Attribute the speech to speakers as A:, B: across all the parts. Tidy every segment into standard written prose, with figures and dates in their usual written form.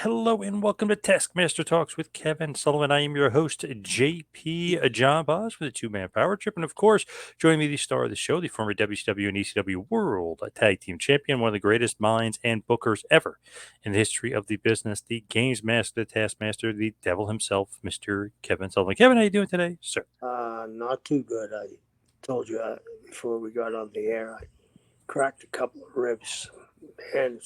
A: Hello and welcome to Taskmaster Talks with Kevin Sullivan. I am your host, JP John Boz, with a two-man power trip. And of course, joining me, the star of the show, the former WCW and ECW World Tag Team Champion, one of the greatest minds and bookers ever in the history of the business, the Games Master, the Taskmaster, the devil himself, Mr. Kevin Sullivan. Kevin, how you doing today, sir?
B: Not too good. I told you before we got on the air, I cracked a couple of ribs, and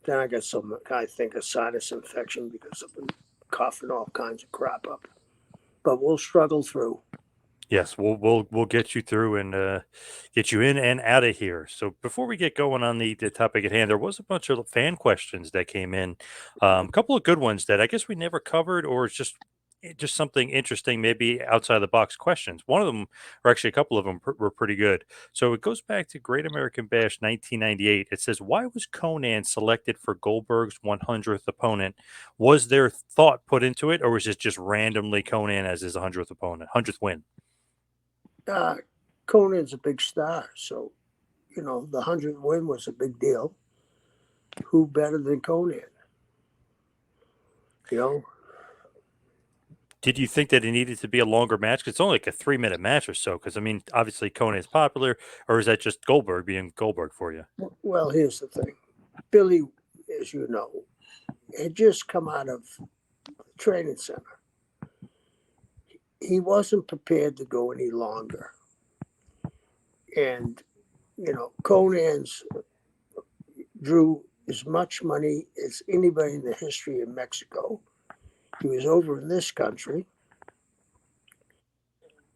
B: then I got some, I think, a sinus infection because I've been coughing all kinds of crap up. But we'll struggle through.
A: Yes, we'll get you through and get you in and out of here. So before we get going on the topic at hand, there was a bunch of fan questions that came in, a couple of good ones that I guess we never covered, or it's just something interesting, maybe outside the box questions. One of them, or actually a couple of them, were pretty good. So it goes back to Great American Bash 1998. It says, "Why was Conan selected for Goldberg's 100th opponent? Was there thought put into it, or was it just randomly Conan as his 100th opponent, 100th win?"
B: Uh, Conan's a big star, so the 100 win was a big deal. Who better than Conan? You know,
A: Did you think that it needed to be a longer match? 'Cause it's only like a 3-minute match or so. Because I mean, obviously Conan is popular, or is that just Goldberg being Goldberg for you?
B: well, here's the thing: Billy, as you know, had just come out of the training center. He wasn't prepared to go any longer. And, Conan's drew as much money as anybody in the history of Mexico. He was over in this country.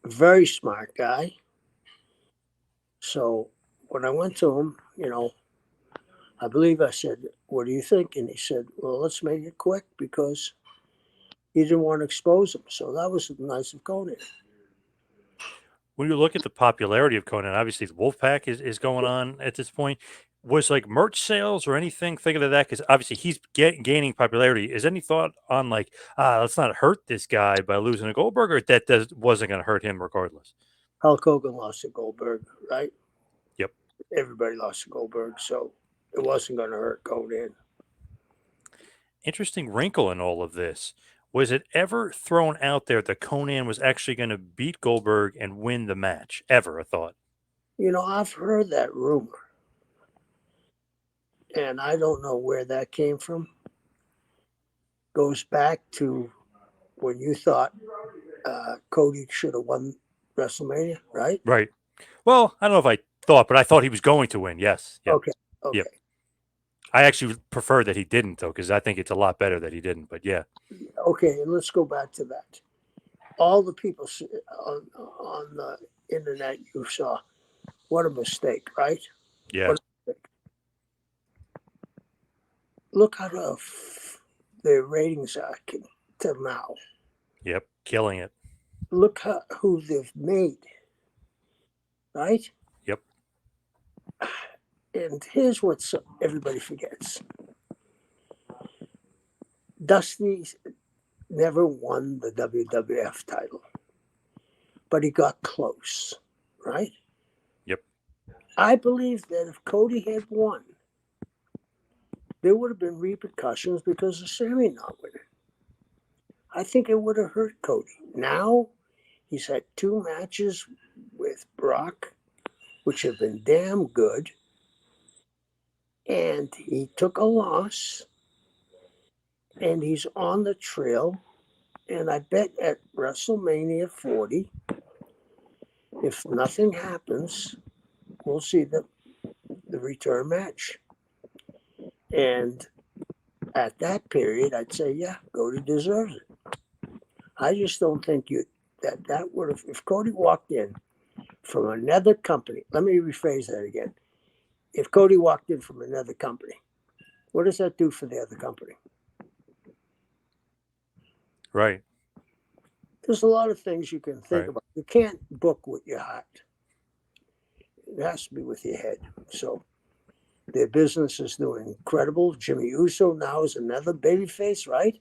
B: Very smart guy. So when I went to him, I believe I said, "What do you think?" And he said, "Well, let's make it quick because he didn't want to expose him." So that was nice of Conan.
A: When you look at the popularity of Conan, obviously the Wolfpack is going on at this point. Was like merch sales or anything thinking of that? Because obviously he's gaining popularity. Is any thought on like, let's not hurt this guy by losing a Goldberg, or wasn't going to hurt him regardless?
B: Hulk Hogan lost to Goldberg, right?
A: Yep.
B: Everybody lost to Goldberg, so it wasn't going to hurt Conan.
A: Interesting wrinkle in all of this. Was it ever thrown out there that Conan was actually going to beat Goldberg and win the match? Ever a thought?
B: I've heard that rumor, and I don't know where that came from. Goes back to when you thought Cody should have won WrestleMania, right?
A: Right. Well, I don't know if I thought, but I thought he was going to win. Yes. Yep.
B: Okay,
A: Yep.
B: okay,
A: I actually prefer that he didn't, though, because I think it's a lot better that he didn't. But yeah.
B: okay. And let's go back to that. All the people on the internet you saw, what a mistake, right?
A: Yeah.
B: What a mistake. Look how their ratings are till now.
A: Yep. Killing it.
B: Look who they've made, right?
A: Yep.
B: And here's what everybody forgets: Dusty never won the WWF title, but he got close, right?
A: Yep.
B: I believe that if Cody had won, there would have been repercussions because of Sammy not winning. I think it would have hurt Cody. Now he's had two matches with Brock, which have been damn good, and he took a loss, and he's on the trail. And I bet at WrestleMania 40, if nothing happens, we'll see the return match. And at that period, I'd say, yeah, Cody deserves it. I just don't think that would have, if Cody walked in from another company. Let me rephrase that again. If Cody walked in from another company, what does that do for the other company?
A: Right.
B: There's a lot of things you can think
A: Right.
B: about. You can't book with your heart. It has to be with your head. So their business is doing incredible. Jimmy Uso now is another babyface, right?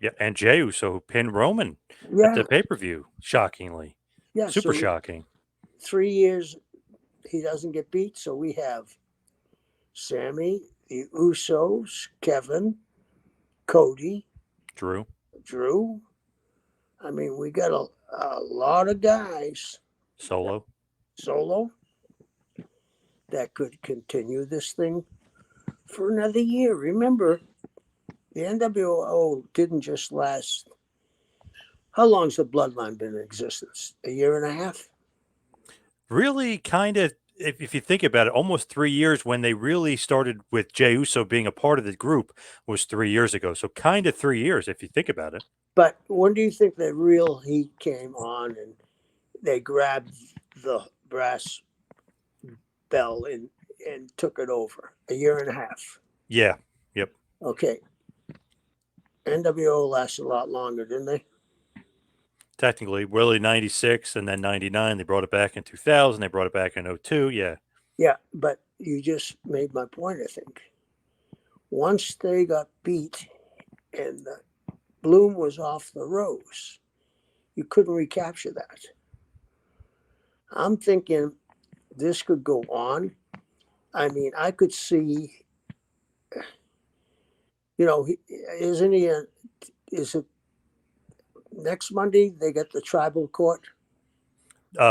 A: Yeah. And Jey Uso pinned Roman at
B: Yeah,
A: the pay per view. Shockingly.
B: yeah.
A: Super
B: So
A: shocking.
B: 3 years he doesn't get beat. So we have Sammy, the Usos, Kevin, Cody,
A: Drew.
B: Drew. I mean, we got a lot of guys
A: Solo.
B: solo that could continue this thing for another year. Remember, the NWO didn't just last. How long's the Bloodline been in existence? A year and a half?
A: Really, kind of, if you think about it, almost 3 years when they really started with Jey Uso being a part of the group was 3 years ago. So kind of 3 years if you think about it.
B: But when do you think the real heat came on and they grabbed the brass bell and took it over? A year and a half.
A: Yeah. Yep.
B: Okay. NWO lasted a lot longer, didn't they?
A: Technically, really 96 and then 99. They brought it back in 2000. They brought it back in 02. Yeah.
B: Yeah, but you just made my point, I think. Once they got beat and the bloom was off the rose, you couldn't recapture that. I'm thinking this could go on. I mean, I could see, isn't he is it next Monday they get the tribal court?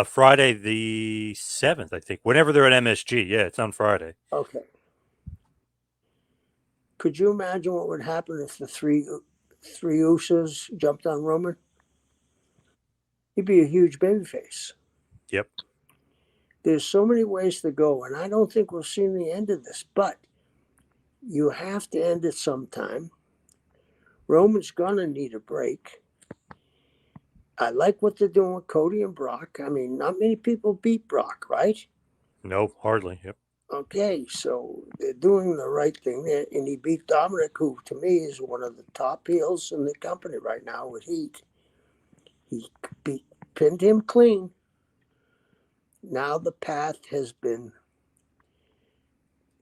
A: Friday the 7th, I think. Whenever they're at MSG. Yeah, it's on Friday.
B: Okay. Could you imagine what would happen if the three Usos jumped on Roman? He'd be a huge babyface.
A: Yep.
B: There's so many ways to go, and I don't think we've seen the end of this, but you have to end it sometime. Roman's gonna need a break. I like what they're doing with Cody and Brock. I mean, not many people beat Brock, right?
A: No, hardly. Yep.
B: Okay, so they're doing the right thing there, and he beat Dominic, who to me is one of the top heels in the company right now with heat. He pinned him clean. Now the path has been.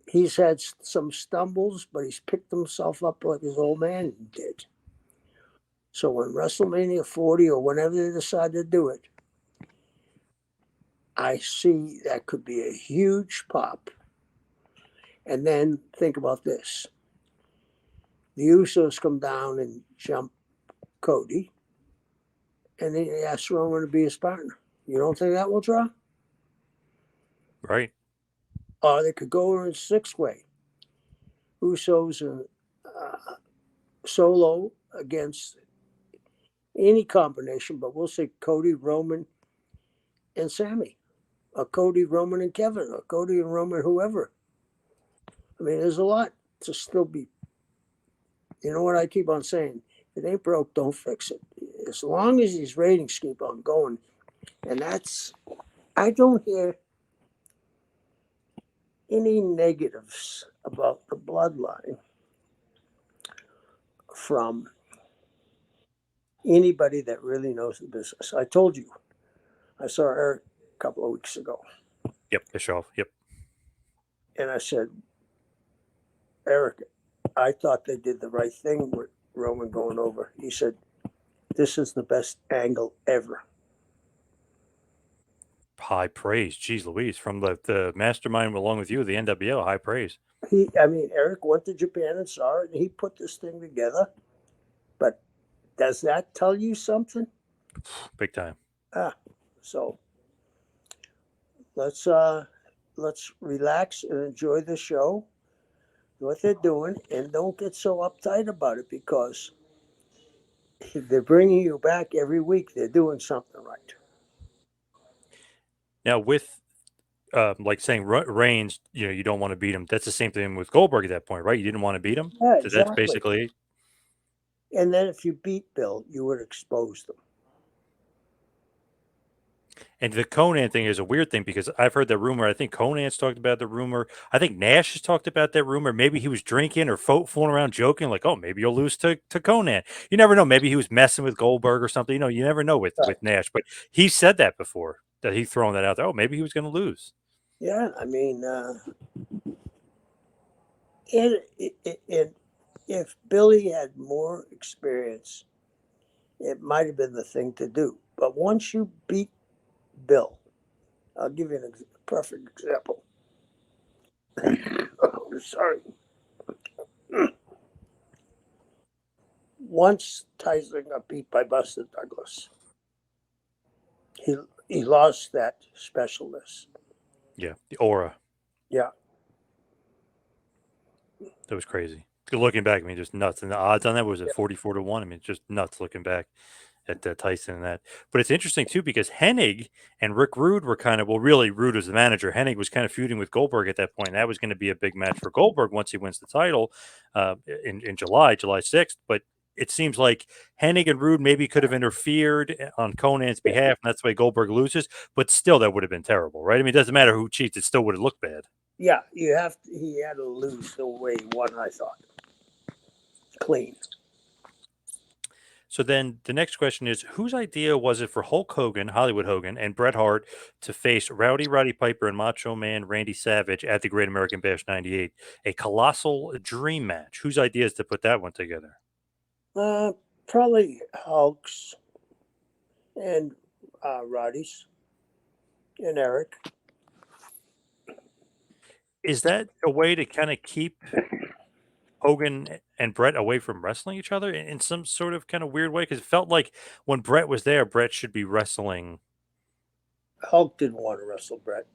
B: He's had some stumbles, but he's picked himself up like his old man did. So when WrestleMania 40 or whenever they decide to do it, I see that could be a huge pop. And then think about this. The Usos come down and jump Cody, and they ask Roman to be his partner. You don't think that will draw?
A: Right.
B: Or they could go in six-way. Usos and Solo against any combination, but we'll say Cody, Roman, and Sammy. Or Cody, Roman, and Kevin. Or Cody and Roman, whoever. I mean, there's a lot to still be. You know what I keep on saying? If it ain't broke, don't fix it. As long as these ratings keep on going, and that's, I don't hear any negatives about the bloodline from anybody that really knows the business. I told you, I saw Eric a couple of weeks ago,
A: Yep. Bischoff. Yep.
B: and I said, Eric, I thought they did the right thing with Roman going over. He said, this is the best angle ever.
A: High praise. Jeez Louise. From the mastermind along with you, the NWO, high praise.
B: Eric went to Japan and saw it, and he put this thing together. But does that tell you something?
A: Big time.
B: So let's relax and enjoy the show, what they're doing, and don't get so uptight about it because they're bringing you back every week. They're doing something right.
A: Now, with like saying Reigns, you don't want to beat him. That's the same thing with Goldberg at that point, right? You didn't want to beat him.
B: Yeah,
A: So that's
B: exactly.
A: basically.
B: And then if you beat Bill, you would expose them.
A: And the Conan thing is a weird thing because I've heard that rumor. I think Conan's talked about the rumor. I think Nash has talked about that rumor. Maybe he was drinking or fooling around joking, like, oh, maybe you'll lose to Conan. You never know. Maybe he was messing with Goldberg or something. You never know with Nash. But he said that before, that he's throwing that out there. Oh, maybe he was going to lose.
B: Yeah, I mean, if Billy had more experience, it might have been the thing to do. But once you beat Bill, I'll give you a perfect example. Oh, sorry. Once Tyson got beat by Buster Douglas, he lost that specialness.
A: Yeah, the aura.
B: Yeah,
A: That was crazy. Looking back, I mean, just nuts. And the odds on that was at 44-1. I mean, just nuts looking back at Tyson and that. But it's interesting too because Hennig and Rick Rude were kind of, well, really Rude was the manager. Hennig was kind of feuding with Goldberg at that point. That was going to be a big match for Goldberg once he wins the title in July 6th. But it seems like Hennig and Rude maybe could have interfered on Conan's behalf, and that's why Goldberg loses. But still, that would have been terrible, right? I mean, it doesn't matter who cheats; it still would have looked bad.
B: yeah. He had to lose the way he won. I thought clean.
A: So then the next question is whose idea was it for Hulk Hogan, Hollywood Hogan, and Bret Hart to face Roddy Piper and Macho Man Randy Savage at the Great American Bash 98? A colossal dream match. Whose idea is to put that one together?
B: Probably Hulk's and Roddy's and Eric.
A: Is that a way to kind of keep Hogan and Bret away from wrestling each other in some sort of kind of weird way? Because it felt like when Bret was there, Bret should be wrestling.
B: Hulk didn't want to wrestle Bret.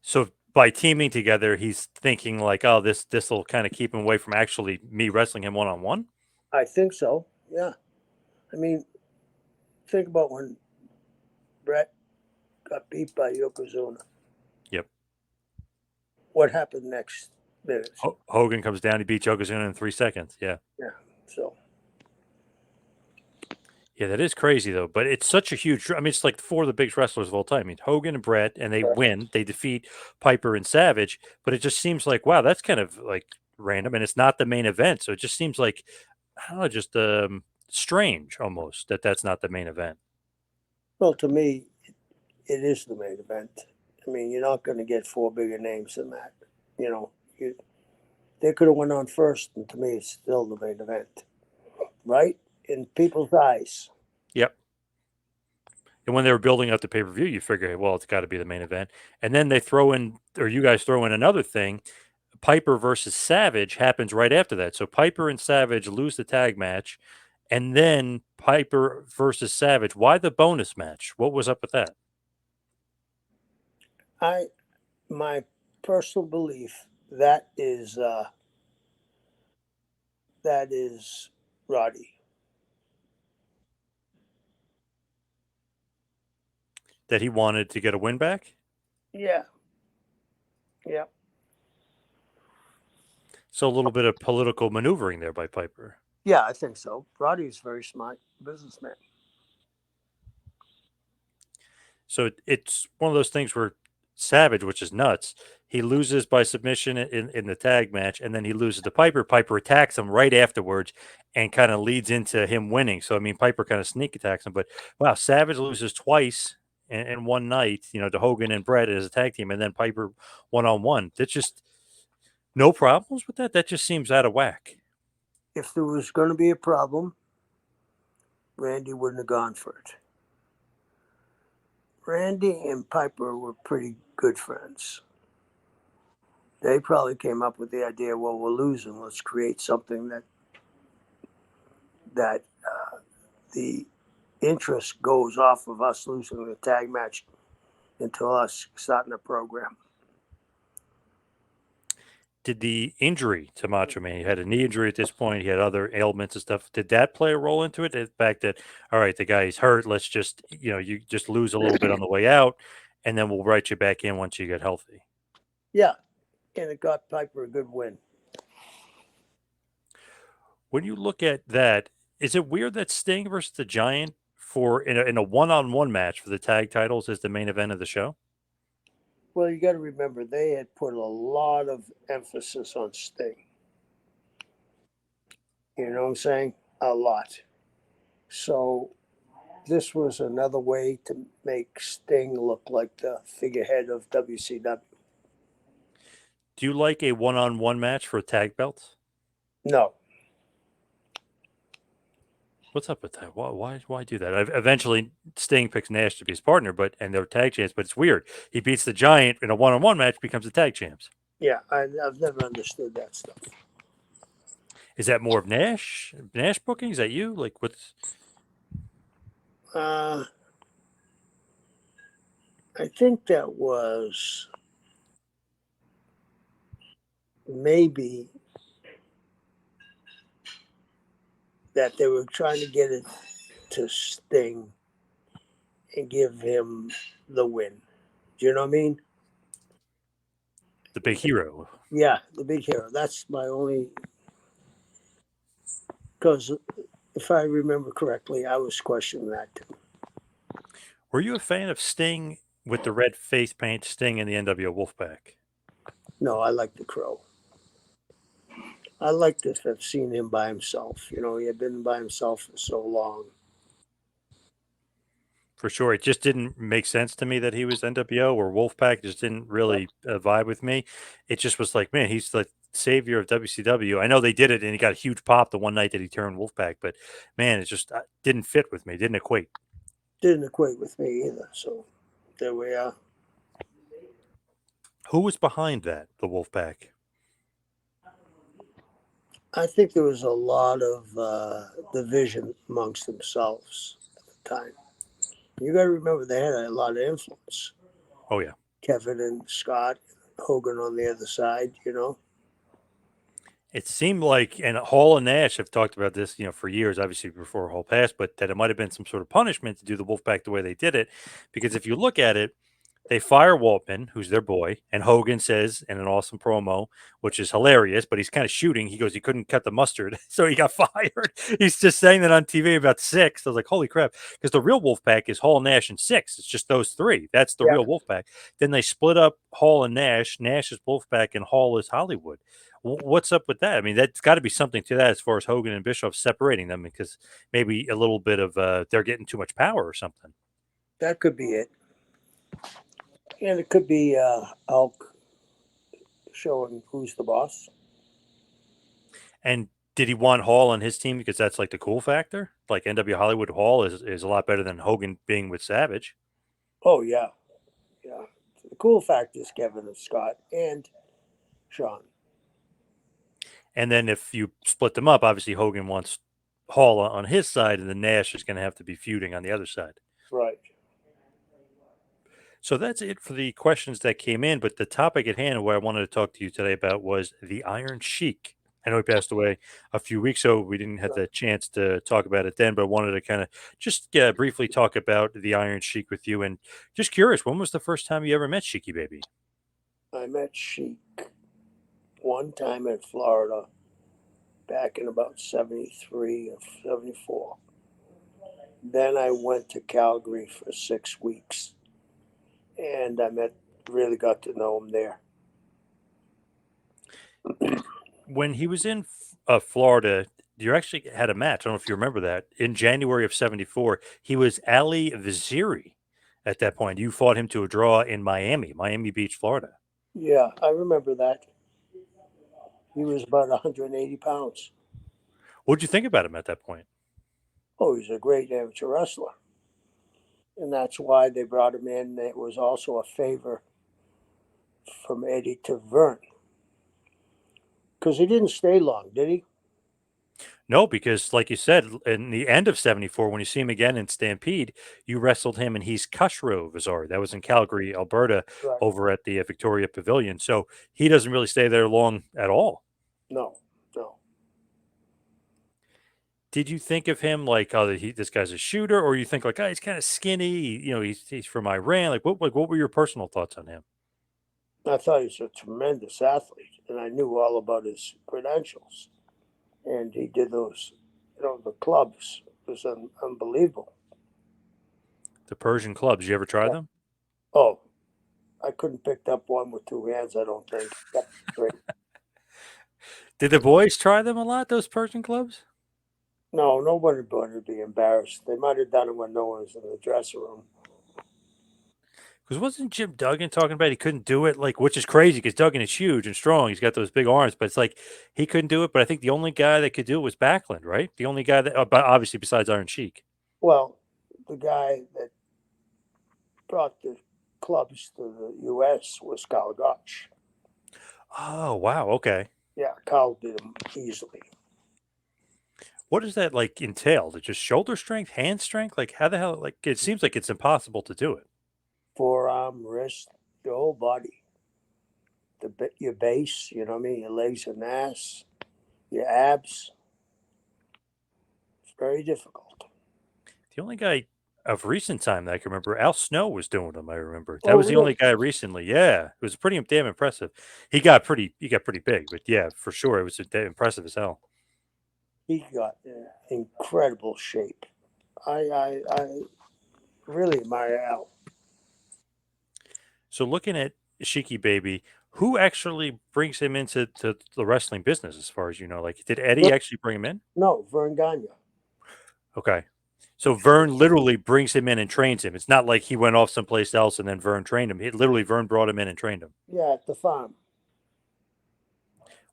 A: So by teaming together, he's thinking like, oh, this will kind of keep him away from actually me wrestling him one on one.
B: I think so. Yeah. I mean, think about when Bret got beat by Yokozuna.
A: Yep.
B: What happened next minute?
A: Hogan comes down, he beats Yokozuna in 3 seconds. Yeah.
B: Yeah. So.
A: Yeah, that is crazy though. But it's such a huge. I mean, it's like four of the biggest wrestlers of all time. I mean, Hogan and Bret, and they win. They defeat Piper and Savage. But it just seems like wow, that's kind of like random, and it's not the main event. So it just seems like I don't know, just strange almost that that's not the main event.
B: Well, to me, it is the main event. I mean, you're not going to get four bigger names than that. You know, they could have went on first, and to me, it's still the main event, right? In people's eyes.
A: Yep. And when they were building up the pay per view, you figure, hey, well, it's got to be the main event. And then they throw in, or you guys throw in another thing. Piper versus Savage happens right after that. So Piper and Savage lose the tag match, and then Piper versus Savage. Why the bonus match? What was up with that?
B: My personal belief that is Roddy.
A: That he wanted to get a win back?
B: Yeah. Yeah.
A: So a little bit of political maneuvering there by Piper.
B: Yeah, I think so. Roddy's a very smart businessman.
A: So it's one of those things where Savage, which is nuts, he loses by submission in the tag match, and then he loses to Piper. Piper attacks him right afterwards and kind of leads into him winning. So, I mean, Piper kind of sneak attacks him. But, wow, Savage loses twice in one night, to Hogan and Bret as a tag team, and then Piper one-on-one. That's just no problems with that? That just seems out of whack.
B: If there was going to be a problem, Randy wouldn't have gone for it. Randy and Piper were pretty good friends. They probably came up with the idea, well, we're losing. Let's create something that the interest goes off of us losing the tag match until us starting the program.
A: Did the injury to Macho Man, he had a knee injury at this point, he had other ailments and stuff. Did that play a role into it? The fact that, all right, the guy's hurt, let's just, you just lose a little bit on the way out, and then we'll write you back in once you get healthy.
B: Yeah, and it got Piper a good win.
A: When you look at that, is it weird that Sting versus the Giant in a one-on-one match for the tag titles is the main event of the show?
B: Well, you got to remember they had put a lot of emphasis on Sting. You know what I'm saying? A lot. So this was another way to make Sting look like the figurehead of WCW.
A: Do you like a one-on-one match for a tag belt?
B: No.
A: What's up with that? Why do that? Eventually, Sting picks Nash to be his partner, and they're tag champs. But it's weird. He beats the Giant in a one-on-one match, becomes the tag champs.
B: Yeah, I've never understood that stuff.
A: Is that more of Nash booking? Is that you? Like what's
B: Uh, I think that was maybe that they were trying to get it to Sting and give him the win. Do you know what I mean?
A: the big hero?
B: Yeah, the big hero. That's my only. Because if I remember correctly, I was questioning that too.
A: Were you a fan of Sting with the red face paint, Sting in the NWO Wolfpack?
B: No, I like the Crow. I like to have seen him by himself. You know, he had been by himself for so long.
A: For sure. It just didn't make sense to me that he was NWO or Wolfpack. It just didn't really vibe with me. It just was like, man, he's the savior of WCW. I know they did it and he got a huge pop the one night that he turned Wolfpack, but man, it just didn't fit with me, didn't equate.
B: Didn't equate with me either. So there we are.
A: Who was behind that, the Wolfpack?
B: I think there was a lot of division amongst themselves at the time. You got to remember they had a lot of influence.
A: Oh, yeah.
B: Kevin and Scott, Hogan on the other side, you know.
A: It seemed like, and Hall and Nash have talked about this, for years, obviously before Hall passed, but that it might have been some sort of punishment to do the Wolfpack the way they did it. Because if you look at it, they fire Waltman, who's their boy, and Hogan says in an awesome promo, which is hilarious, but he's kind of shooting. He goes, he couldn't cut the mustard, so he got fired. He's just saying that on TV about six. I was like, holy crap. Because the real Wolfpack is Hall, Nash, and Six. It's just those three. That's the
B: Yeah,
A: real Wolfpack. Then they split up Hall and Nash. Nash is Wolfpack, and Hall is Hollywood. What's up with that? I mean, that's got to be something to that as far as Hogan and Bischoff separating them because maybe a little bit of they're getting too much power or something.
B: that could be it. And it could be Hulk showing who's the boss.
A: And did he want Hall on his team because that's like the cool factor? Like NW Hollywood Hall is a lot better than Hogan being with Savage.
B: Oh, yeah. Yeah. The cool fact is Kevin and Scott and Sean.
A: And then if you split them up, obviously Hogan wants Hall on his side, and then Nash is going to have to be feuding on the other side.
B: Right.
A: So that's it for the questions that came in. But the topic at hand, what I wanted to talk to you today about was the Iron Sheik. I know he passed away a few weeks ago. We didn't have
B: Right.
A: the chance to talk about it then, but I wanted to kind of just briefly talk about the Iron Sheik with you. And just curious, when was the first time you ever met Sheiky Baby?
B: I met Sheik one time in Florida back in about 73 or 74. Then I went to Calgary for 6 weeks and really got to know him there.
A: When he was in Florida, you actually had a match. I don't know if you remember that. In January of 74, he was Ali Vaziri at that point. You fought him to a draw in Miami Beach, Florida.
B: Yeah, I remember that. He was about 180 pounds.
A: What did you think about him at that point?
B: Oh, he's a great amateur wrestler. And that's why they brought him in. It was also a favor from Eddie to Vern. Because he didn't stay long, did he?
A: No, because like you said, in the end of 74, when you see him again in Stampede, you wrestled him and he's Kushro Vazari. That was in Calgary, Alberta,
B: Right.
A: over at the Victoria Pavilion. So he doesn't really stay there long at all.
B: No, no.
A: Did you think of him like, oh, this guy's a shooter, or you think like, oh, he's kind of skinny, he's from Iran? What were your personal thoughts on him?
B: I thought he was a tremendous athlete, and I knew all about his credentials. And he did those, the clubs. It was unbelievable.
A: The Persian clubs, did you ever try
B: Yeah.
A: them?
B: Oh, I couldn't pick up one with two hands, I don't think. That's great.
A: Did the boys try them a lot? Those Persian clubs?
B: No, nobody would be embarrassed. They might have done it when no one was in the dressing room.
A: Because wasn't Jim Duggan talking about he couldn't do it? Like, which is crazy because Duggan is huge and strong. He's got those big arms, but it's like he couldn't do it. But I think the only guy that could do it was Backlund, right? The only guy that, but obviously besides Iron Sheik.
B: Well, the guy that brought the clubs to the U.S. was Carl Gotch.
A: Oh wow, okay.
B: Yeah, Carl did them easily.
A: What does that like entail? Is it just shoulder strength, hand strength? Like how the hell? Like it seems like it's impossible to do it.
B: Forearm, wrist, your whole body. Your base, you know what I mean? Your legs and ass, your abs. It's very difficult.
A: The only guy of recent time that I can remember, Al Snow was doing them. I remember that
B: Oh,
A: was the only
B: really?
A: guy recently. Yeah, it was pretty damn impressive. He got pretty big, but yeah, for sure, it was impressive as hell.
B: He got incredible shape. I really admire Al.
A: So looking at Sheiky Baby, who actually brings him into the wrestling business, as far as you know? Like, did Eddie actually bring him in?
B: No, Vern Gagne.
A: Okay. So Vern literally brings him in and trains him. It's not like he went off someplace else and then Vern trained him. He literally Vern brought him in and trained him.
B: Yeah, at the farm.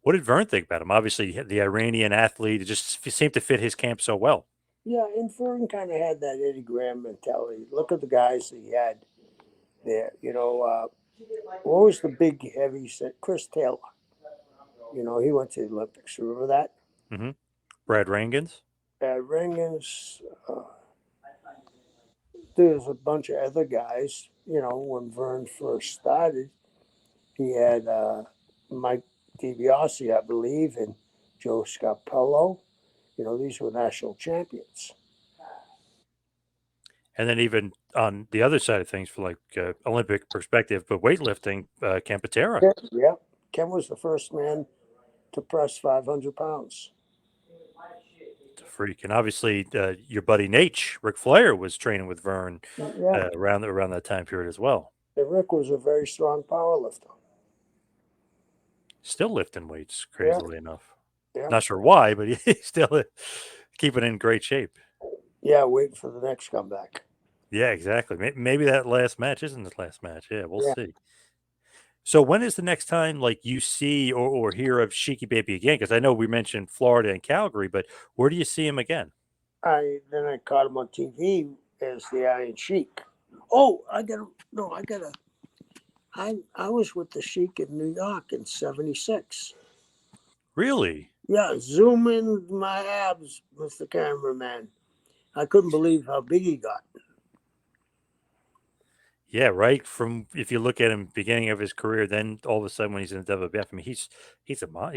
A: What did Vern think about him? Obviously, the Iranian athlete, it just seemed to fit his camp so well.
B: Yeah, and Vern kind of had that Eddie Graham mentality. Look at the guys that he had there. What was the big heavy set? Chris Taylor. He went to the Olympics. Remember that?
A: Hmm. Brad Rangans.
B: Ringens. There's a bunch of other guys. When Vern first started, he had Mike DiBiase, I believe, and Joe Scarpello. These were national champions.
A: And then even on the other side of things, for like Olympic perspective, but weightlifting, Campatera.
B: Yeah. Ken was the first man to press 500 pounds.
A: It's a freak. And obviously, your buddy Nate, Ric Flair, was training with Vern
B: Yeah.
A: around that time period as well.
B: And Rick was a very strong power lifter.
A: Still lifting weights,
B: Yeah.
A: crazily enough.
B: Yeah.
A: Not sure why, but he's still keeping in great shape.
B: Yeah. Waiting for the next comeback.
A: Yeah, exactly. Maybe that last match isn't his last match. Yeah, we'll
B: Yeah.
A: see. So when is the next time like you see or hear of Sheiky Baby again? Because I know we mentioned Florida and Calgary, but where do you see him again?
B: I caught him on TV as the Iron Sheik. Oh, I got to no, I got to. I was with the Sheik in New York in '76.
A: Really?
B: Yeah, zoom in my abs, Mr. Cameraman. I couldn't believe how big he got.
A: Yeah, right. From if you look at him beginning of his career, then all of a sudden when he's in the WWF, I mean, he's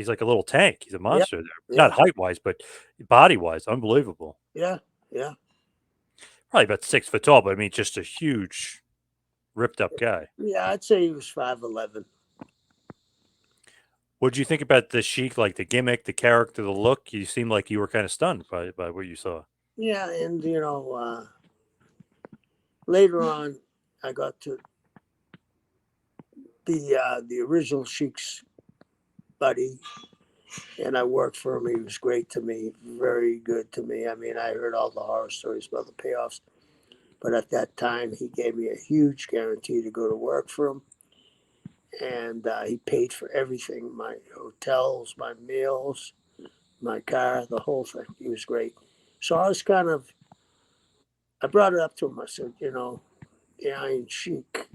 A: like a little tank. He's a
B: Yeah,
A: monster there.
B: yeah,
A: Not height wise, but body wise, unbelievable.
B: yeah, yeah,
A: Probably about 6 foot tall, but I mean, just a huge, ripped up guy.
B: yeah. I'd say he was 5'11".
A: What did you think about the Sheik? Like the gimmick, the character, the look? You seemed like you were kind of stunned by what you saw.
B: Yeah, and later on, I got to be the original Sheik's buddy, and I worked for him. He was great to me, very good to me. I mean, I heard all the horror stories about the payoffs, but at that time, he gave me a huge guarantee to go to work for him, and he paid for everything: my hotels, my meals, my car, the whole thing. He was great. So I brought it up to him. I said, the Iron Sheik.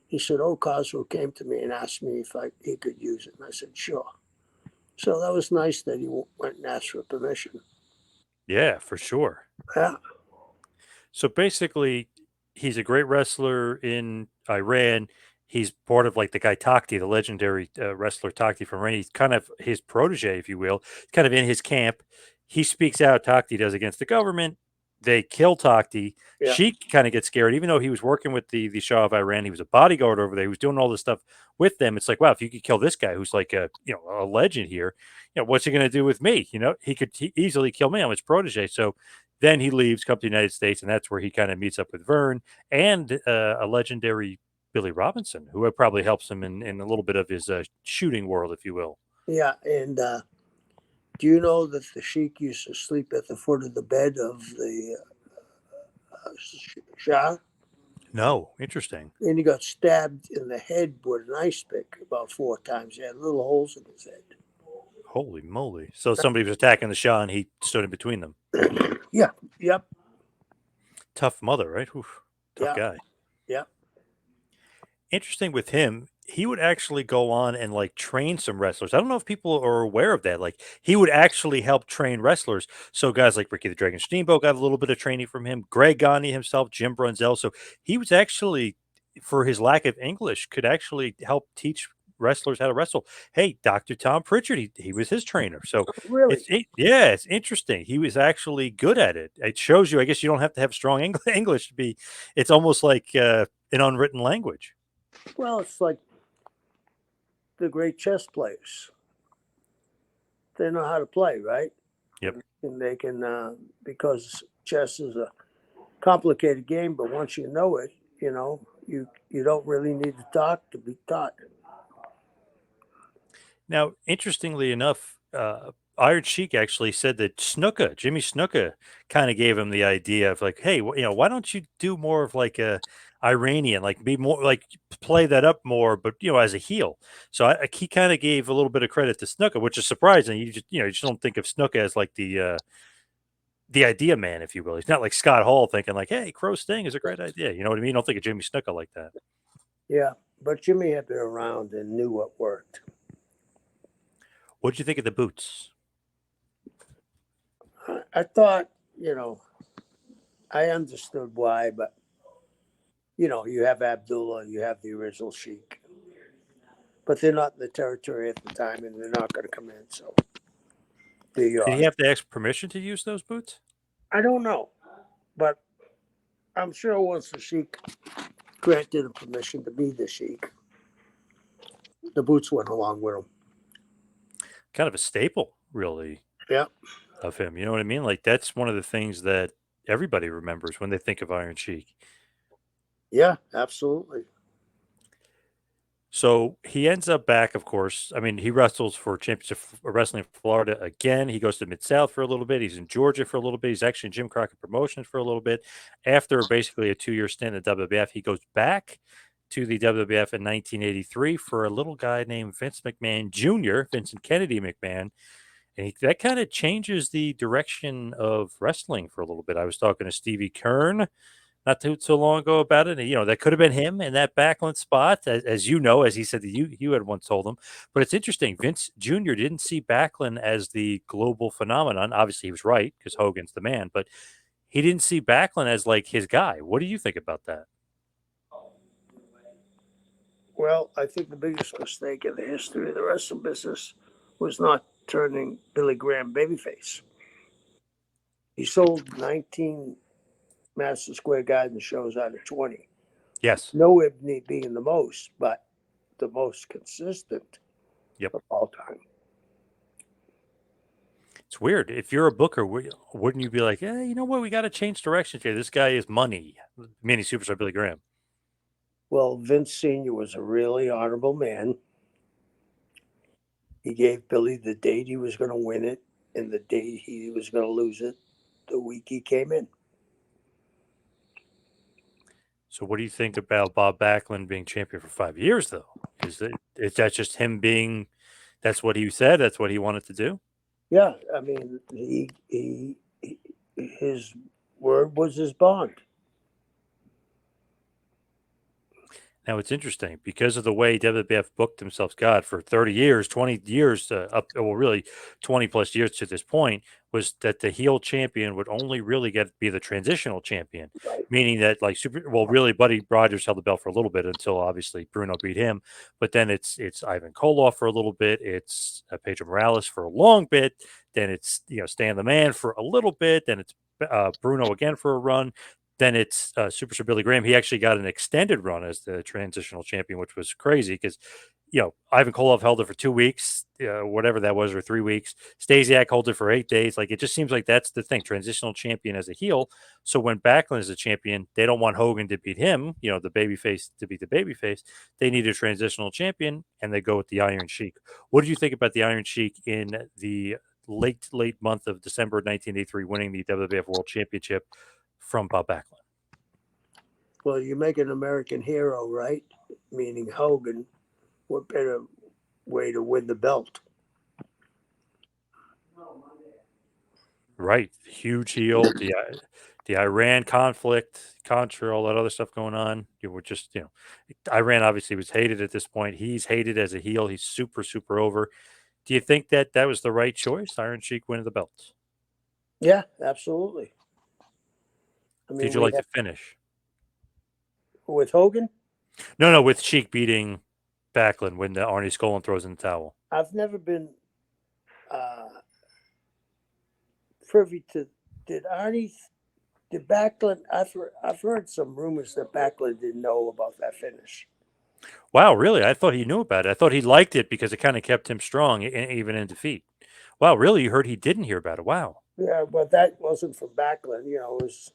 B: He said, "Oh, Cosmo came to me and asked me if he could use it." And I said, "Sure." So that was nice that he went and asked for permission.
A: Yeah, for sure.
B: Yeah,
A: So basically, he's a great wrestler in Iran. He's part of like the guy Takti, the legendary wrestler Takti from Iran. He's kind of his protege, if you will, kind of in his camp. He speaks out, Takti does, against the government. They kill Takti.
B: yeah,
A: Sheik kind of gets scared, even though he was working with the Shah of Iran. He was a bodyguard over there. He was doing all this stuff with them. It's like, wow, if you could kill this guy who's like a legend here, what's he going to do with me? He could easily kill me. I'm his protege. So then he leaves, comes to the United States, and that's where he kind of meets up with Vern and a legendary Billy Robinson, who probably helps him in a little bit of his shooting world, if you will.
B: yeah. And do you know that the Sheik used to sleep at the foot of the bed of the Shah?
A: No, interesting.
B: And he got stabbed in the head with an ice pick about 4 times. He had little holes in his head.
A: Holy moly. So somebody was attacking the Shah and he stood in between them.
B: Yeah, yep,
A: Tough mother, right? Oof, tough
B: yeah,
A: guy.
B: yeah.
A: Interesting with him. he would actually go on and like train some wrestlers. I don't know if people are aware of that. Like he would actually help train wrestlers. So guys like Ricky the Dragon Steamboat got a little bit of training from him. Greg Gagne himself, Jim Brunzell. So he was actually, for his lack of English, could actually help teach wrestlers how to wrestle. Hey, Dr. Tom Pritchard, he was his trainer. So
B: Really?
A: yeah, it's interesting. He was actually good at it. It shows you, I guess you don't have to have strong English to be, it's almost like an unwritten language.
B: Well, it's like the great chess players. They know how to play, right?
A: Yep.
B: And they can, because chess is a complicated game, but once you know it, you don't really need to talk to be taught.
A: Now, interestingly enough, Iron Sheik actually said that Snuka, Jimmy Snuka, kind of gave him the idea of like, hey, why don't you do more of like a Iranian, like be more like play that up more, but as a heel. So he kind of gave a little bit of credit to Snuka, which is surprising. You just don't think of Snuka as like the idea man, if you will. He's not like Scott Hall thinking like, hey, Crow Sting is a great idea. You know what I mean? You don't think of Jimmy Snuka like that.
B: Yeah, but Jimmy had been around and knew what worked.
A: What did you think of the boots?
B: I thought, I understood why, but you have Abdullah, you have the original Sheik, but they're not in the territory at the time, and they're not going to come in. So
A: Did he have to ask permission to use those boots?
B: I don't know, but I'm sure once the Sheik granted him permission to be the Sheik, the boots went along with him.
A: Kind of a staple, really,
B: Yeah,
A: of him. You know what I mean? Like that's one of the things that everybody remembers when they think of Iron Sheik.
B: yeah, absolutely.
A: So he ends up back, of course. I mean, he wrestles for Championship Wrestling in Florida again. He goes to Mid South for a little bit. He's in Georgia for a little bit. He's actually in Jim Crockett Promotions for a little bit. After basically a 2-year stint at WWF, he goes back to the WWF in 1983 for a little guy named Vince McMahon Jr., Vincent Kennedy McMahon. And that kind of changes the direction of wrestling for a little bit. I was talking to Stevie Kern not too so long ago about it. And, that could have been him in that Backlund spot, as you know, as he said that you had once told him. But it's interesting. Vince Jr. didn't see Backlund as the global phenomenon. Obviously, he was right because Hogan's the man, but he didn't see Backlund as like his guy. What do you think about that?
B: Well, I think the biggest mistake in the history of the wrestling business was not turning Billy Graham babyface. He sold 19 Madison Square Garden shows out of 20.
A: Yes.
B: No Ibney being the most, but the most consistent
A: Yep.
B: of all time.
A: It's weird. If you're a booker, wouldn't you be like, you know what? We got to change directions here. This guy is money. Mini superstar Billy Graham.
B: Well, Vince Sr. was a really honorable man. He gave Billy the date he was going to win it and the date he was going to lose it the week he came in.
A: So, what do you think about Bob Backlund being champion for 5 years, though? Is that just him being? That's what he said. That's what he wanted to do.
B: Yeah, I mean, his word was his bond.
A: Now it's interesting because of the way WWF booked themselves. God, for 30 years, 20 years, really 20 plus years to this point, was that the heel champion would only really be the transitional champion,
B: Right.
A: meaning that really, Buddy Rogers held the belt for a little bit until obviously Bruno beat him, but then it's Ivan Koloff for a little bit, it's Pedro Morales for a long bit, then it's Stan the Man for a little bit, then it's Bruno again for a run. Then it's Superstar Billy Graham. He actually got an extended run as the transitional champion, which was crazy because, Ivan Koloff held it for 2 weeks, whatever that was, or 3 weeks. Stasiak held it for 8 days. Like, it just seems like that's the thing, transitional champion as a heel. So when Backlund is a champion, they don't want Hogan to beat him, the babyface to beat the babyface. They need a transitional champion, and they go with the Iron Sheik. What did you think about the Iron Sheik in the late month of December 1983, winning the WWF World Championship from Bob Backlund?
B: Well, you make an American hero, right? Meaning Hogan. What better way to win the belt?
A: Right, huge heel. the Iran conflict, Contra, all that other stuff going on. You were just, Iran obviously was hated at this point. He's hated as a heel. He's super, super over. Do you think that that was the right choice? Iron Sheik winning the belt.
B: Yeah, absolutely. I
A: Did
B: mean,
A: you
B: we
A: like the
B: have
A: finish?
B: with Hogan.
A: No, no, with Sheik beating Backlund when the Arnie Skolin throws in the towel.
B: I've never been uh, privy to. Did Arnie? Did Backlund? I've heard some rumors that Backlund didn't know about that finish.
A: Wow, really? I thought he knew about it. I thought he liked it because it kind of kept him strong, even in defeat. Wow, really? You heard he didn't hear about it? Wow.
B: Yeah, but that wasn't from Backlund. It was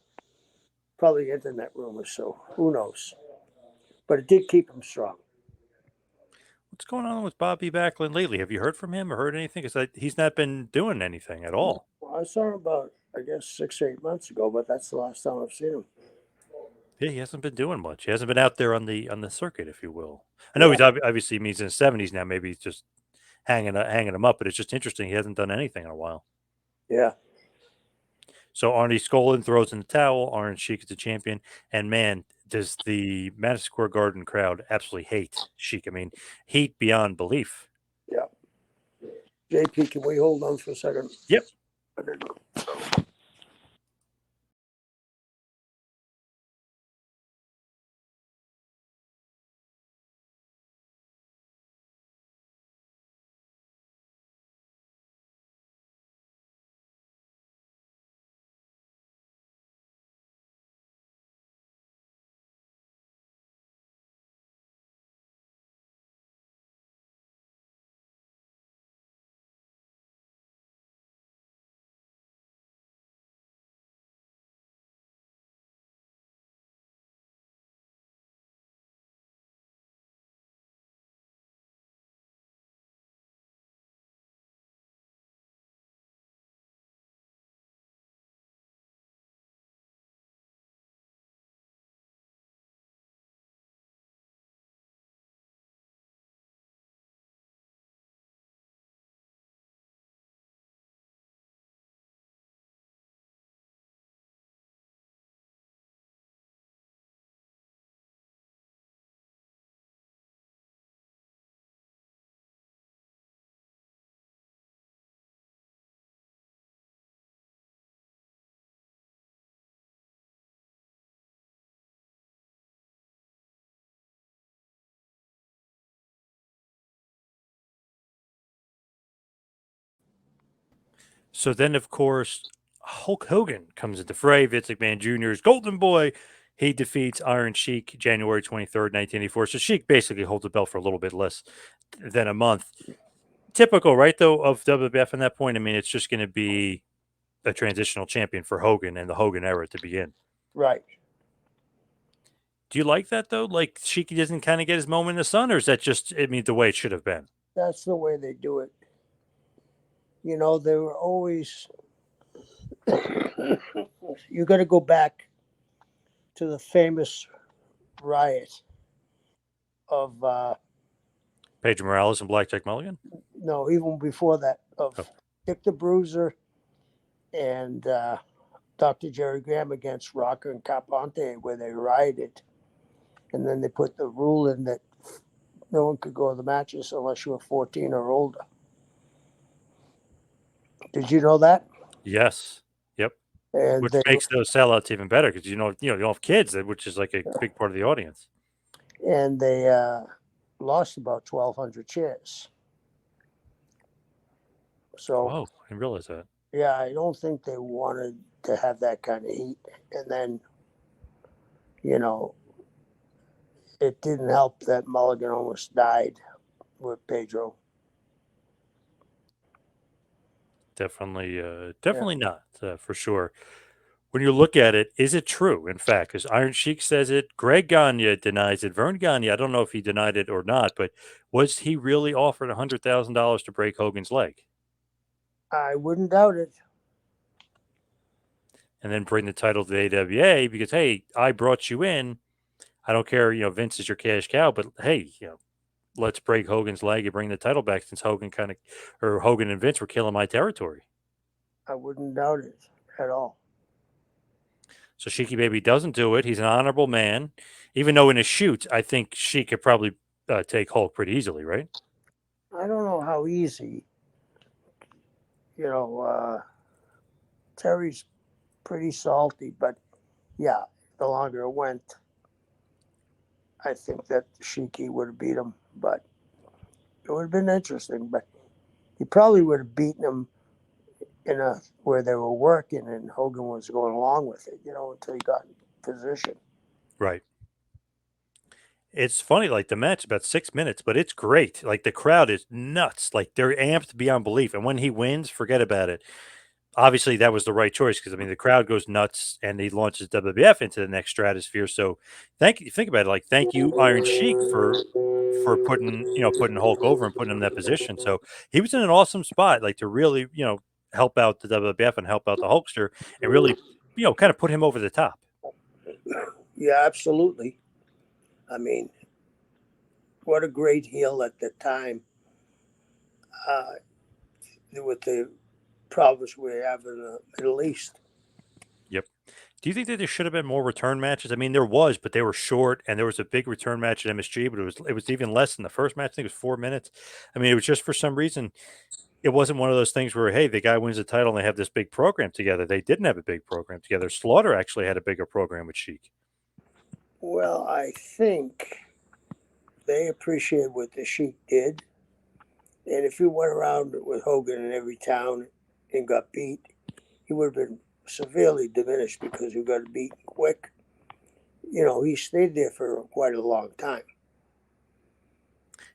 B: probably internet rumors. So who knows? But it did keep him strong.
A: What's going on with Bobby Backlund lately? Have you heard from him or heard anything? Because he's not been doing anything at all.
B: Well, I saw him about, I guess, 6 or 8 months ago, but that's the last time I've seen him.
A: Yeah, he hasn't been doing much. He hasn't been out there on the circuit, if you will. I know
B: Yeah,
A: he's obviously he's in his 70s now. Maybe he's just hanging him up, but it's just interesting. He hasn't done anything in a while.
B: yeah.
A: So Arnie Skolin throws in the towel. Iron Sheik is the champion, and man, does the Madison Square Garden crowd absolutely hate Sheik? I mean, hate beyond belief.
B: Yeah. JP, can we hold on for a second?
A: Yep. So then, of course, Hulk Hogan comes into fray. Vince McMahon Jr.'s Golden Boy. He defeats Iron Sheik January 23rd, 1984. So Sheik basically holds the belt for a little bit less than a month. Typical, right, though, of WWF at that point? I mean, it's just going to be a transitional champion for Hogan and the Hogan era to begin.
B: Right.
A: Do you like that, though? Like, Sheik doesn't kind of get his moment in the sun, or is that just, I mean, the way it should have been?
B: That's the way they do it. They were always. You got to go back to the famous riot of,
A: Pedro Morales and Blackjack Mulligan?
B: no, even before that, of
A: Oh.
B: Dick the Bruiser and Dr. Jerry Graham against Rocker and Carpante, where they rioted. And then they put the rule in that no one could go to the matches unless you were 14 or older. Did you know that?
A: Yes. Yep.
B: And
A: Which
B: they
A: makes those sellouts even better because you don't have kids, which is like a big part of the audience.
B: and they lost about 1,200 shares. So
A: Oh, I didn't realize that.
B: yeah, I don't think they wanted to have that kind of heat. And then, you know, it didn't help that Mulligan almost died with Pedro.
A: Definitely,
B: Yeah,
A: definitely not for sure. When you look at it, is it true? In fact, because Iron Sheik says it, Greg Gagne denies it, Vern Gagne, I don't know if he denied it or not, but was he really offered $100,000 to break Hogan's leg
B: I wouldn't doubt it.
A: and then bring the title to the AWA? Because hey, I brought you in. I don't care, Vince is your cash cow, but hey, let's break Hogan's leg and bring the title back since Hogan and Vince were killing my territory.
B: I wouldn't doubt it at all.
A: So Sheiky Baby doesn't do it. He's an honorable man, even though in a shoot, I think Sheik could probably take Hulk pretty easily, right?
B: I don't know how easy. You know, Terry's pretty salty, but yeah, the longer it went, I think that Sheiky would have beat him. But it would have been interesting. But he probably would have beaten him in a where they were working, and Hogan was going along with it. Until he got in position.
A: Right. It's funny, like the match about 6 minutes, but it's great. Like the crowd is nuts. Like they're amped beyond belief. And when he wins, forget about it. Obviously, that was the right choice because I mean the crowd goes nuts and he launches WWF into the next stratosphere. So thank you. Think about it. Like thank you, Iron Sheik, for putting putting Hulk over and putting him in that position. So he was in an awesome spot, like to really help out the WWF and help out the Hulkster and really kind of put him over the top.
B: Yeah, absolutely. I mean, what a great heel at the time uh, with the problems we have in the Middle East.
A: Yep. Do you think that there should have been more return matches? I mean, there was, but they were short, and there was a big return match at MSG, but it was even less than the first match. I think it was 4 minutes. I mean, it was just for some reason it wasn't one of those things where hey, the guy wins the title and they have this big program together. They didn't have a big program together. Slaughter actually had a bigger program with Sheik.
B: Well, I think they appreciate what the Sheik did. And if he went around with Hogan in every town and got beat, he would have been severely diminished because he got beaten quick. He stayed there for quite a long time.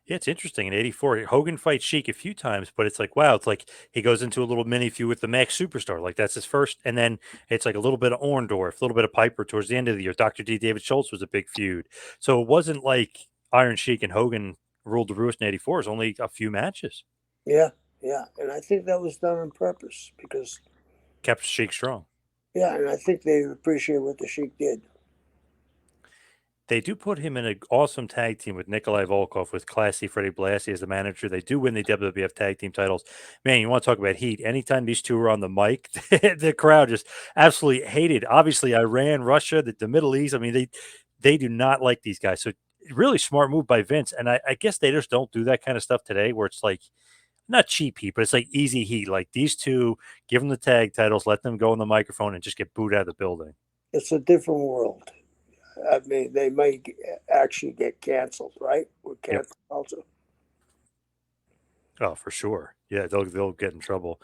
A: Yeah, it's interesting. In '84, Hogan fights Sheik a few times, but it's like, wow, it's like he goes into a little mini feud with the Max Superstar. Like that's his first. And then it's like a little bit of Orndorff, a little bit of Piper towards the end of the year. Dr. D. David Schultz was a big feud. So it wasn't like Iron Sheik and Hogan ruled the roost in '84. It was only a few matches.
B: Yeah, yeah. And I think that was done on purpose because,
A: Kept Sheik strong.
B: yeah, and I think they appreciate what the Sheik did.
A: They do put him in an awesome tag team with Nikolai Volkov with Classy Freddie Blassie as the manager. They do win the WWF tag team titles. Man, you want to talk about heat. Anytime these two are on the mic, the crowd just absolutely hated. Obviously, Iran, Russia, the Middle East. I mean, they do not like these guys. So really smart move by Vince. And I guess they just don't do that kind of stuff today where it's like not cheap heat, but it's like easy heat. Like these two, give them the tag titles, let them go on the microphone and just get booed out of the building.
B: It's a different world. I mean, they might actually get canceled, right? With
A: Yep.
B: cancel culture.
A: Oh, for sure. Yeah, they'll get in trouble.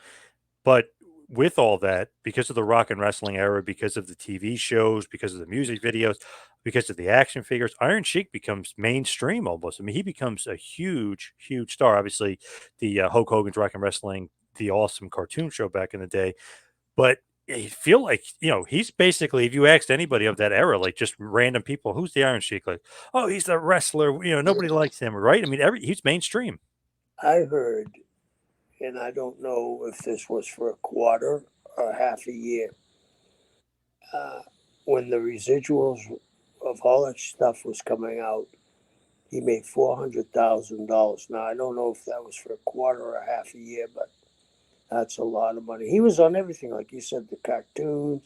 A: But with all that, because of the rock and wrestling era, because of the TV shows, because of the music videos, because of the action figures, Iron Sheik becomes mainstream almost. I mean, he becomes a huge, huge star. Obviously, the Hulk Hogan's Rock and Wrestling, the awesome cartoon show back in the day. But I feel like, he's basically, if you asked anybody of that era, like just random people, who's the Iron Sheik? Like, oh, he's the wrestler. Nobody likes him, right? I mean, he's mainstream.
B: I heard, and I don't know if this was for a quarter or half a year, uh, when the residuals of all that stuff was coming out, he made $400,000. Now I don't know if that was for a quarter or a half a year, but that's a lot of money. He was on everything, like you said, the cartoons,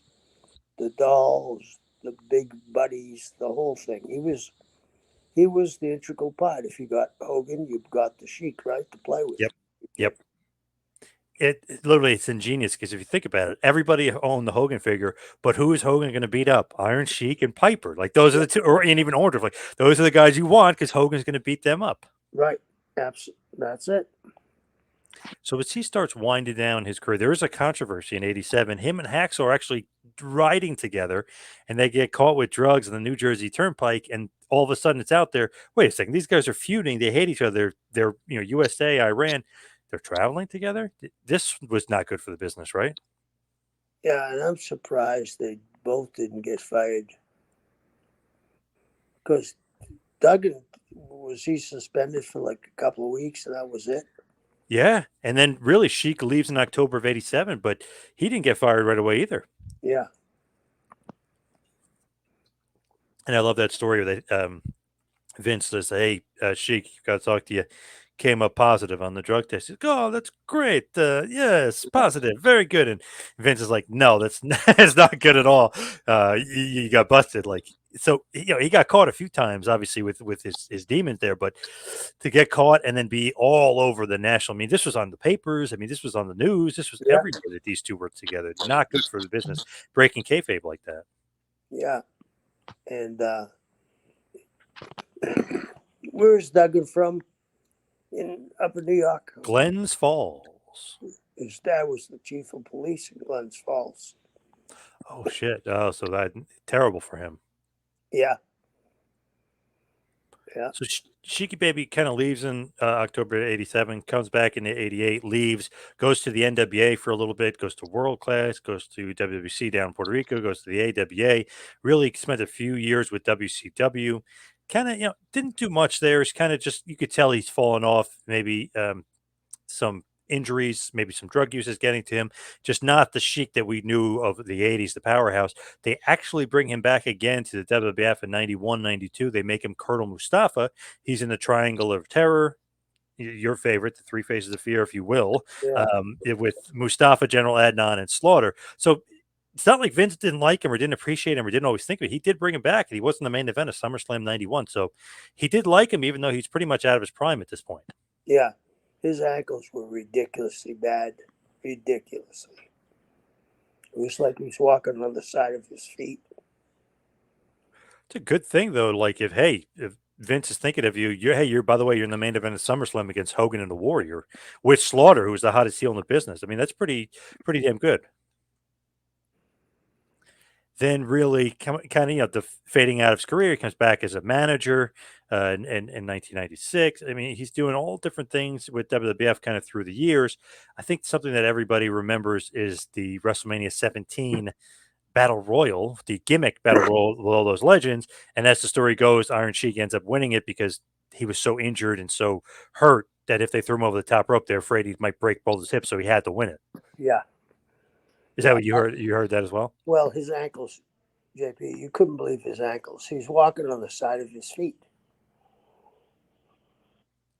B: the dolls, the big buddies, the whole thing. He was the integral part. If you got Hogan, you've got the Sheik, right, to play with.
A: Yep. Yep. Literally it's ingenious because if you think about it, everybody owned the Hogan figure, but who is Hogan going to beat up? Iron Sheik and Piper. Like those are
B: Yeah,
A: the two, or and even Orndorff. Like those are the guys you want because Hogan's going to beat them up.
B: right. That's it.
A: So as he starts winding down his career, there is a controversy in '87. Him and Hacksaw are actually riding together, and they get caught with drugs on the New Jersey Turnpike, and all of a sudden it's out there. Wait a second, these guys are feuding. They hate each other. They're USA, Iran. They're traveling together. This was not good for the business, right?
B: Yeah, and I'm surprised they both didn't get fired because Duggan was he suspended for like a couple of weeks and that was it.
A: Yeah, and then really Sheik leaves in October of '87, but he didn't get fired right away either.
B: Yeah,
A: And I love that story that Vince says, "Hey, Sheik, got to talk to you. came up positive on the drug test. He's like, "Oh, that's great. Yes, positive, very good." And Vince is like, "No, that's that's not good at all. You got busted." Like, so he got caught a few times, obviously with his demons there, but to get caught and then be all over the national. I mean, this was on the papers. I mean, this was on the news. This was
B: Yeah,
A: everywhere that these two were together. Not good for the business, breaking kayfabe like that.
B: yeah. And where's Duggan from? In Upper New York.
A: Glens Falls.
B: His dad was the chief of police in Glens Falls.
A: Oh shit! Oh, so that terrible for him.
B: Yeah, yeah,
A: So Sheiky Baby kind of leaves in October '87, comes back in '88, leaves, goes to the NWA for a little bit, goes to World Class, goes to WWC down in Puerto Rico, goes to the AWA. Really spent a few years with WCW. Kind of, didn't do much there. It's kind of just you could tell he's fallen off. Maybe some injuries, maybe some drug use is getting to him. Just not the Sheik that we knew of the '80s, the powerhouse. They actually bring him back again to the WWF in '91, '92. They make him Colonel Mustafa. He's in the Triangle of Terror, your favorite, the Three Faces of Fear, if you will,
B: yeah,
A: with Mustafa, General Adnan, and Slaughter. So it's not like Vince didn't like him or didn't appreciate him or didn't always think of it. He did bring him back, and he was in the main event of SummerSlam '91. So he did like him, even though he's pretty much out of his prime at this point.
B: yeah. His ankles were ridiculously bad. Ridiculously. It was like he was walking on the side of his feet.
A: It's a good thing though. Like if Vince is thinking of you, you're by the way, you're in the main event of SummerSlam against Hogan and the Warrior with Slaughter, who's the hottest heel in the business. I mean, that's pretty damn good. Then really kind of the fading out of his career, he comes back as a manager in 1996. I mean, he's doing all different things with WWF kind of through the years. I think something that everybody remembers is the WrestleMania 17 battle royal, the gimmick battle royal with all those legends. And as the story goes, Iron Sheik ends up winning it because he was so injured and so hurt that if they threw him over the top rope, they're afraid he might break both his hips, so he had to win it.
B: Yeah,
A: Is that
B: yeah.
A: what you heard? You heard that as well?
B: Well, his ankles, JP, you couldn't believe his ankles. He's walking on the side of his feet.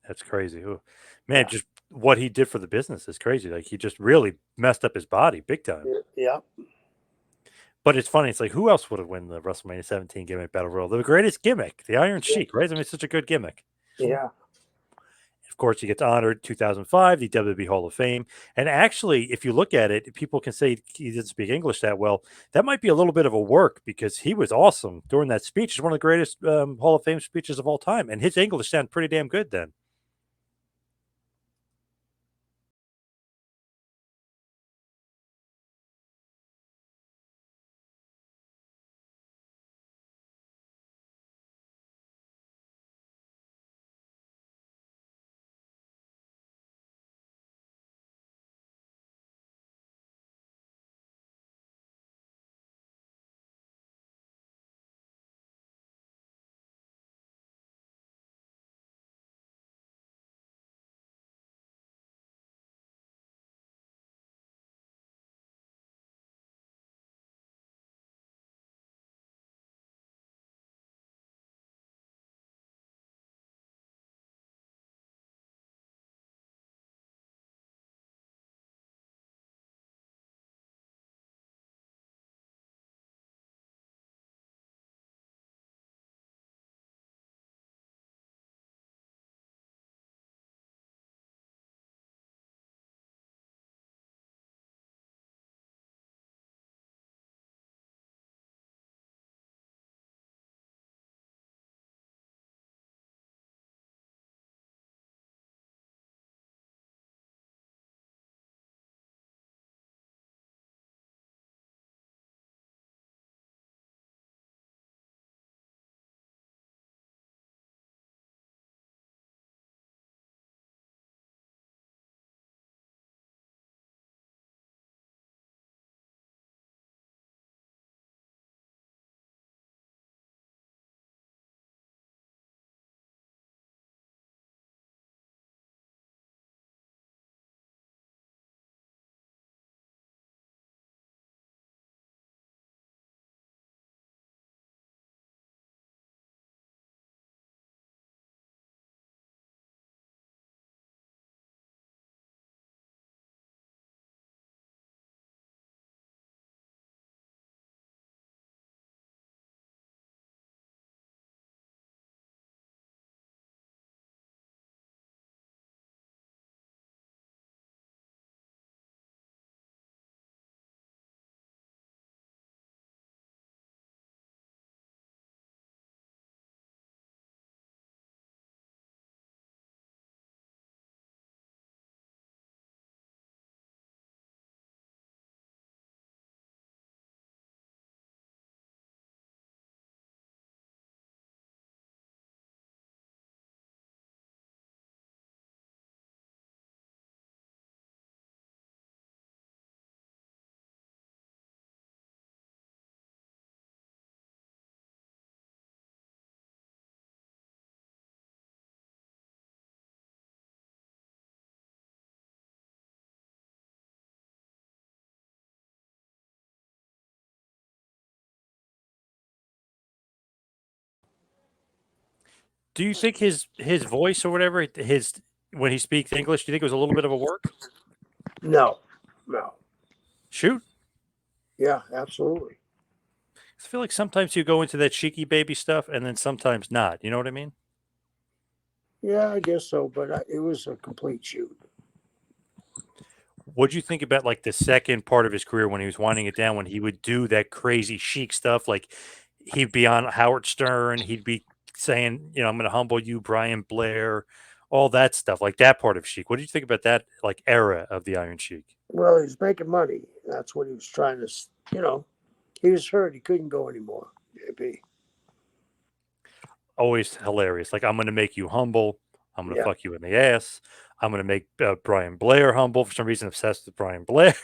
A: That's crazy. Ooh. Man,
B: Yeah,
A: just what he did for the business is crazy. Like he just really messed up his body big time.
B: yeah,
A: But it's funny. It's like who else would have won the WrestleMania 17 gimmick battle royal? The greatest gimmick, the Iron
B: yeah,
A: Sheik, right? I mean, it's such a good gimmick.
B: yeah,
A: Of course, he gets honored 2005, the WWE Hall of Fame. And actually, if you look at it, people can say he didn't speak English that well. That might be a little bit of a work because he was awesome during that speech. It's one of the greatest Hall of Fame speeches of all time. And his English sounded pretty damn good then. Do you think his voice or whatever his when he speaks English, do you think it was a little bit of a work?
B: No, no.
A: Shoot.
B: Yeah, absolutely.
A: I feel like sometimes you go into that cheeky baby stuff and then sometimes not. You know what I mean?
B: Yeah, I guess so. But it was a complete shoot.
A: What'd you think about like the second part of his career when he was winding it down, when he would do that crazy chic stuff? Like he'd be on Howard Stern, he'd be saying, I'm going to humble you, Brian Blair, all that stuff, like that part of Chic. What did you think about that like era of the Iron Sheik?
B: Well, he's making money. That's what he was trying to. He was hurt. He couldn't go anymore. JP.
A: Always hilarious. Like I'm going to make you humble. I'm going to
B: Yeah,
A: fuck you in the ass. I'm going to make Brian Blair humble. For some reason, obsessed with Brian Blair.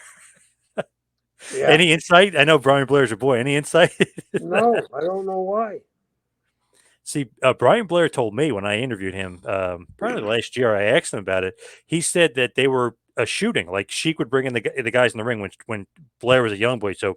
B: yeah.
A: Any insight? I know Brian Blair's your boy. Any insight?
B: No, I don't know why.
A: See, Brian Blair told me when I interviewed him, probably last year, I asked him about it. He said that they were shooting. Like Sheik would bring in the guys in the ring when Blair was a young boy. So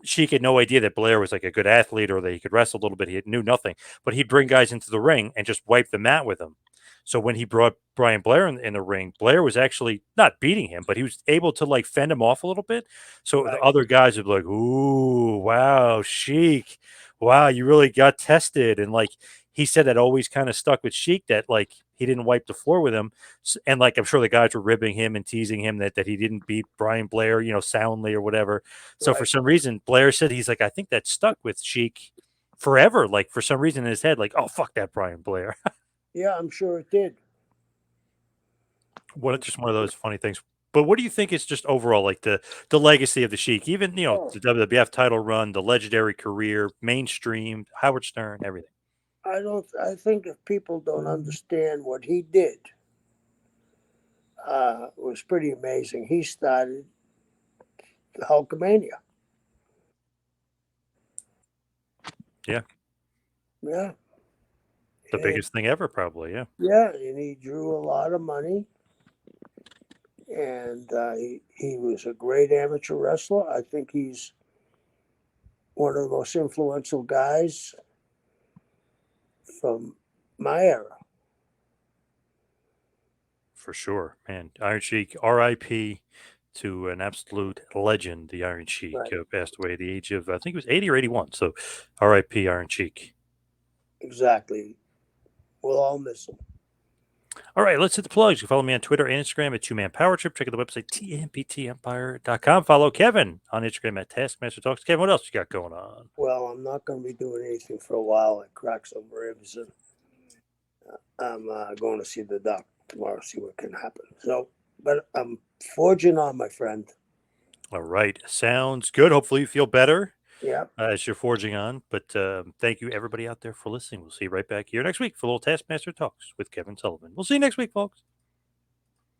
A: Sheik had no idea that Blair was like a good athlete or that he could wrestle a little bit. He knew nothing, but he'd bring guys into the ring and just wipe the mat with them. So when he brought Brian Blair in the ring, Blair was actually not beating him, but he was able to like fend him off a little bit. So the
B: Right.
A: other guys would be like, "Ooh, wow, Sheik, wow, you really got tested." And like he said, that always kind of stuck with Sheik, that like he didn't wipe the floor with him, and like I'm sure the guys were ribbing him and teasing him that he didn't beat Brian Blair, soundly or whatever. So for
B: Right.
A: some reason, Blair said he's like, I think that stuck with Sheik forever. Like for some reason in his head, like, oh fuck that Brian Blair.
B: Yeah, I'm sure it did.
A: What just one of those funny things. But what do you think is just overall like the legacy of the Sheik? Even
B: Oh,
A: the WWF title run, the legendary career, mainstream, Howard Stern, everything.
B: I don't. I think if people don't understand what he did, it was pretty amazing. He started Hulkamania.
A: Yeah,
B: Yeah,
A: the
B: and
A: biggest thing ever, probably. Yeah,
B: yeah, and he drew a lot of money, and he was a great amateur wrestler. I think he's one of the most influential guys from my era.
A: for sure, man. Iron Sheik, R.I.P. to an absolute legend. The Iron Sheik
B: Right.
A: passed away at the age of, I think it was 80 or 81. So, R.I.P. Iron Sheik.
B: Exactly. We'll all miss him.
A: All right, let's hit the plugs. You follow me on Twitter and Instagram at 2Man Power Trip. Check out the website, tmptempire.com. Follow Kevin on Instagram at Taskmaster Talks. Kevin, what else you got going on?
B: Well, I'm not going to be doing anything for a while. I cracked some ribs, and I'm going to see the doc tomorrow, see what can happen. So, but I'm forging on, my friend.
A: All right, sounds good. Hopefully you feel better
B: Yeah.
A: as you're forging on. But thank you, everybody out there, for listening. We'll see you right back here next week for a little Taskmaster Talks with Kevin Sullivan. We'll see you next week, folks.